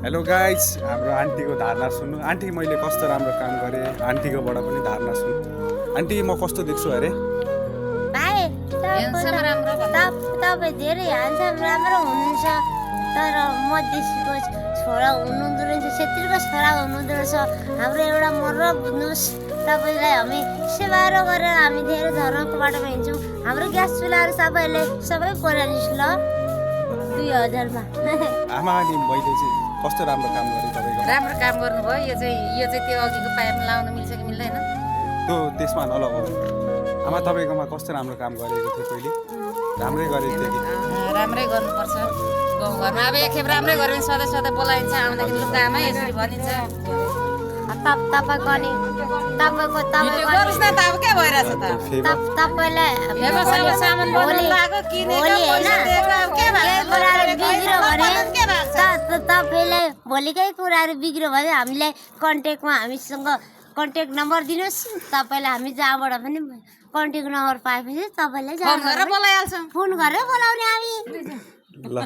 Hello guys, हाम्रो आन्टीको धारणा सुन्नु। आन्टी मैले कस्तो राम्रो काम गरेँ, आन्टीकोबाट पनि धारणा सुन्नु। आन्टी म कस्तो देख्छु अरे? भाइ तपाईँ धेरै ह्यान्डसम राम्रो हुनुहुन्छ, तर मधेसीको छोरा हुनुहुँदो रहेछ, छेत्रीको छोरा हुनुहुँदो रहेछ। हाम्रो एउटा मर्र बुझ्नुहोस्, तपाईँलाई हामी सेवारो गरेर हामी धेरै धर्मको बाटोमा हिँड्छौँ। हाम्रो ग्यास चुलाहरू सबै पुरानिस ल 2000 मा। आमा अनि मैले चाहिँ कस्तो राम्रो काम गरेँ तपाईँको? राम्रो काम गर्नुभयो। यो चाहिँ त्यो अघिको पाइपमा लाउन मिल्छ कि मिल्दैन? त्यो त्यसमा नलगाउनु। आमा तपाईँकोमा कस्तो राम्रो काम गरेको थियो पहिले? राम्रै गरेको थियो कि? राम्रै गर्नुपर्छ गाउँघरमा। अब एकखेप राम्रै गऱ्यो भने सधैँ बोलाइन्छ, आउँदाखेरि लुगा आमा यसरी भनिन्छ। तपाईँको अनि तपाईँको गर्नुहोस् न त, अब के भइरहेछ त? तपाईँलाई सामान बनाउनु भएको किनेको पैसा दिएको, अब के तपाईँलाई भोलिकै कुराहरू बिग्रियो भने हामीलाई हामीसँग कन्ट्याक्ट नम्बर दिनुहोस्। तपाईँलाई हामी जहाँबाट पनि कन्ट्याक्ट नम्बर पाएपछि तपाईँलाई फोन गरेर बोलाइहाल्छौँ। फोन गरेर बोलाउने हामी। ल